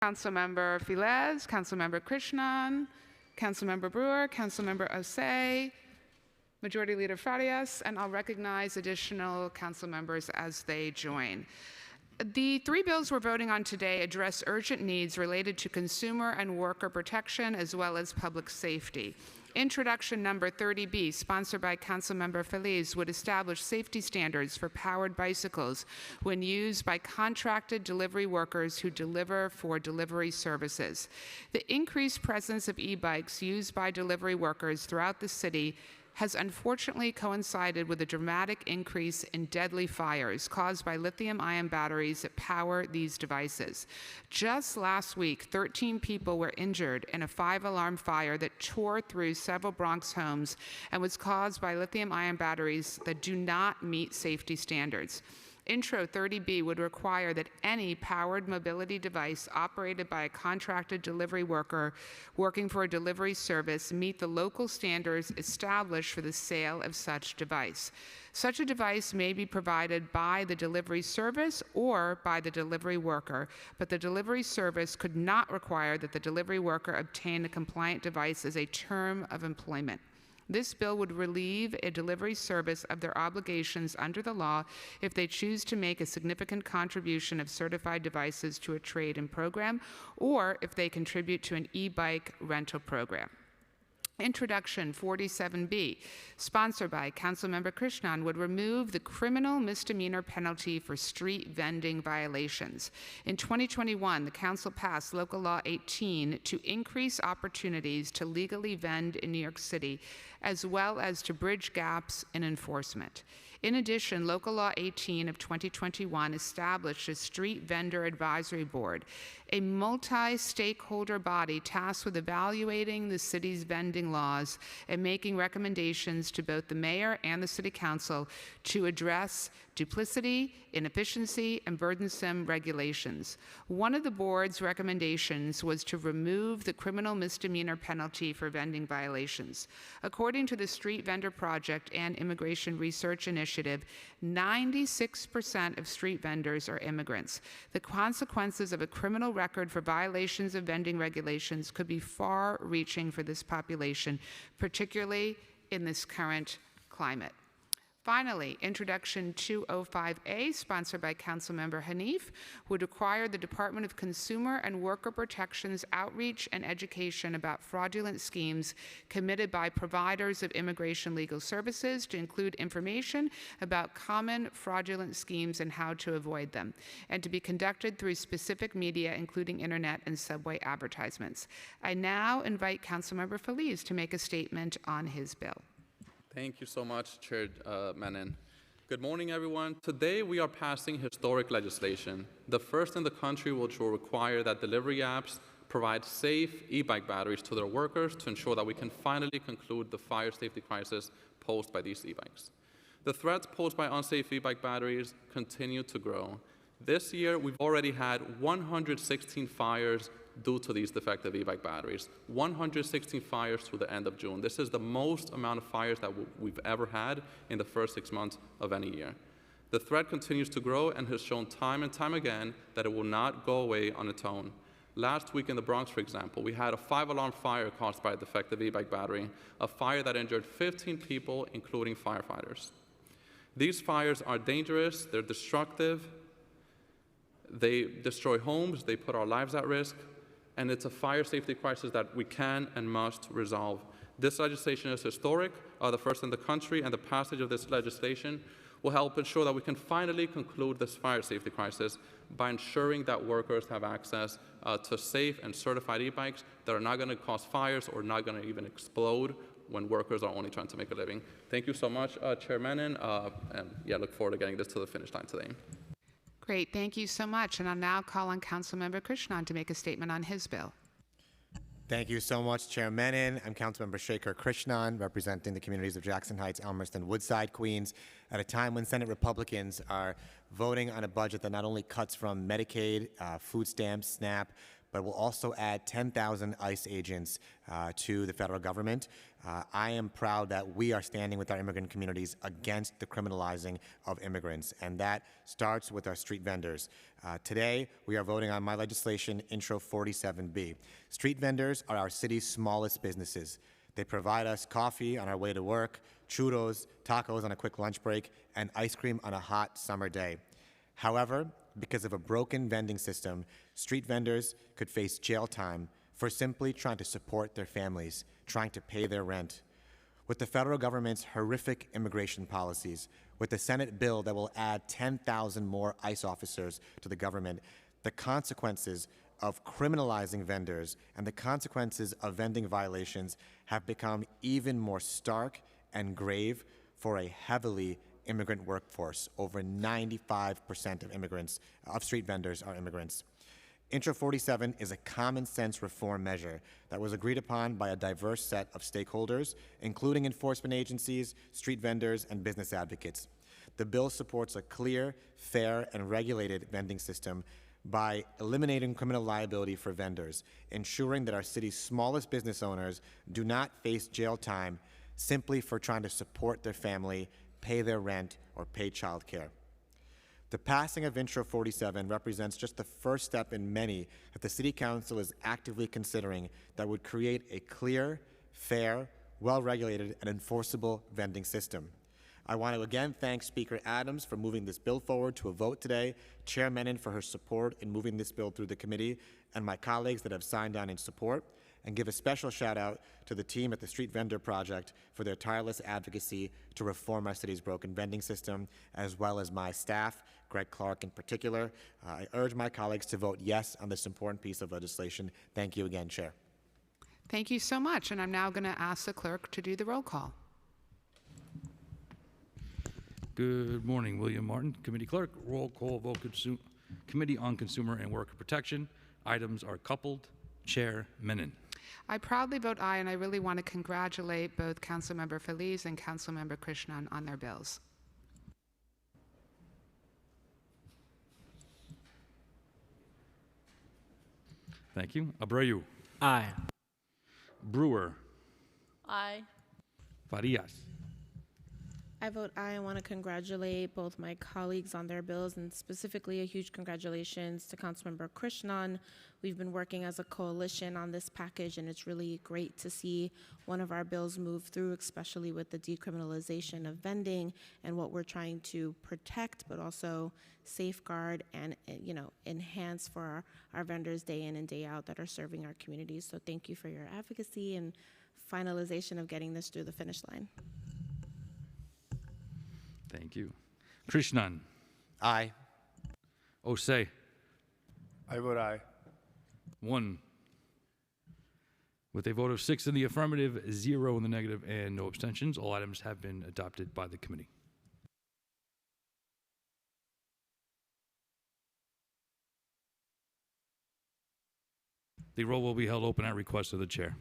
Councilmember Velez, Councilmember Krishnan, Councilmember Brewer, Councilmember Osei, Majority Leader Farias, and I'll recognize additional council members as they join. The three bills we're voting on today address urgent needs related to consumer and worker protection as well as public safety. Introduction number 30B, sponsored by Councilmember Feliz, would establish safety standards for powered bicycles when used by contracted delivery workers who deliver for delivery services. The increased presence of e-bikes used by delivery workers throughout the city has unfortunately coincided with a dramatic increase in deadly fires caused by lithium-ion batteries that power these devices. Just last week, 13 people were injured in a 5-alarm fire that tore through several Bronx homes and was caused by lithium-ion batteries that do not meet safety standards. Intro 30B would require that any powered mobility device operated by a contracted delivery worker working for a delivery service meet the local standards established for the sale of such device. Such a device may be provided by the delivery service or by the delivery worker, but the delivery service could not require that the delivery worker obtain a compliant device as a term of employment. This bill would relieve a delivery service of their obligations under the law if they choose to make a significant contribution of certified devices to a trade-in program, or if they contribute to an e-bike rental program. Introduction 47B, sponsored by Councilmember Krishnan, would remove the criminal misdemeanor penalty for street vending violations. In 2021, the Council passed Local Law 18 to increase opportunities to legally vend in New York City, as well as to bridge gaps in enforcement. In addition, Local Law 18 of 2021 established a Street Vendor Advisory Board, a multi-stakeholder body tasked with evaluating the city's vending laws and making recommendations to both the mayor and the city council to address duplicity, inefficiency, and burdensome regulations. One of the board's recommendations was to remove the criminal misdemeanor penalty for vending violations. According to the Street Vendor Project and Immigration Research Initiative, 96% of street vendors are immigrants. The consequences of a criminal record for violations of vending regulations could be far-reaching for this population, particularly in this current climate. Finally, Introduction 205A, sponsored by Councilmember Hanif, would require the Department of Consumer and Worker Protection's outreach and education about fraudulent schemes committed by providers of immigration legal services to include information about common fraudulent schemes and how to avoid them, and to be conducted through specific media, including internet and subway advertisements. I now invite Councilmember Feliz to make a statement on his bill. Thank you so much, Chair Menon. Good morning, everyone. Today, we are passing historic legislation, the first in the country which will require that delivery apps provide safe e-bike batteries to their workers to ensure that we can finally conclude the fire safety crisis posed by these e-bikes. The threats posed by unsafe e-bike batteries continue to grow. This year, we've already had 116 fires due to these defective e-bike batteries. 116 fires through the end of June. This is the most amount of fires that we've ever had in the first 6 months of any year. The threat continues to grow and has shown time and time again that it will not go away on its own. Last week in the Bronx, for example, we had a 5-alarm fire caused by a defective e-bike battery, a fire that injured 15 people, including firefighters. These fires are dangerous, they're destructive, they destroy homes, they put our lives at risk, and it's a fire safety crisis that we can and must resolve. This legislation is historic, the first in the country, and the passage of this legislation will help ensure that we can finally conclude this fire safety crisis by ensuring that workers have access to safe and certified e-bikes that are not going to cause fires or not going to even explode when workers are only trying to make a living. Thank you so much, Chair Menon, and look forward to getting this to the finish line today. Great, thank you so much. And I'll now call on Councilmember Krishnan to make a statement on his bill. Thank you so much, Chair Menon. I'm Councilmember Shekhar Krishnan, representing the communities of Jackson Heights, Elmhurst, and Woodside, Queens, at a time when Senate Republicans are voting on a budget that not only cuts from Medicaid, food stamps, SNAP, but will also add 10,000 ICE agents to the federal government. I am proud that we are standing with our immigrant communities against the criminalizing of immigrants, and that starts with our street vendors. Today, we are voting on my legislation, Intro 47B. Street vendors are our city's smallest businesses. They provide us coffee on our way to work, churros, tacos on a quick lunch break, and ice cream on a hot summer day. However, because of a broken vending system, street vendors could face jail time for simply trying to support their families, trying to pay their rent. With the federal government's horrific immigration policies, with the Senate bill that will add 10,000 more ICE officers to the government, the consequences of criminalizing vendors and the consequences of vending violations have become even more stark and grave for a heavily immigrant workforce. Over 95% of immigrants, of street vendors, are immigrants. Intro 47 is a common sense reform measure that was agreed upon by a diverse set of stakeholders, including enforcement agencies, street vendors, and business advocates. The bill supports a clear, fair, and regulated vending system by eliminating criminal liability for vendors, ensuring that our city's smallest business owners do not face jail time simply for trying to support their family, pay their rent, or pay child care. The passing of Intro 47 represents just the first step in many that the City Council is actively considering that would create a clear, fair, well-regulated, and enforceable vending system. I want to again thank Speaker Adams for moving this bill forward to a vote today, Chair Menon for her support in moving this bill through the committee, and my colleagues that have signed on in support, and give a special shout out to the team at the Street Vendor Project for their tireless advocacy to reform our city's broken vending system, as well as my staff, Greg Clark in particular. I urge my colleagues to vote yes on this important piece of legislation. Thank you again, Chair. Thank you so much, and I'm now going to ask the clerk to do the roll call. Good morning, William Martin, Committee Clerk. Roll call vote, Committee on Consumer and Worker Protection. Items are coupled. Chair Menon. I proudly vote aye, and I really want to congratulate both Councilmember Feliz and Councilmember Krishnan on their bills. Thank you. Abreu. Aye. Brewer. Aye. Farias. I vote aye. I want to congratulate both my colleagues on their bills, and specifically a huge congratulations to Councilmember Krishnan. We've been working as a coalition on this package, and it's really great to see one of our bills move through, especially with the decriminalization of vending and what we're trying to protect, but also safeguard and enhance for our vendors day in and day out that are serving our communities. So thank you for your advocacy and finalization of getting this through the finish line. Thank you. Krishnan. Aye. Osei. I vote aye. 1. With a vote of 6 in the affirmative, 0 in the negative, and no abstentions, all items have been adopted by the committee. The roll will be held open at request of the chair.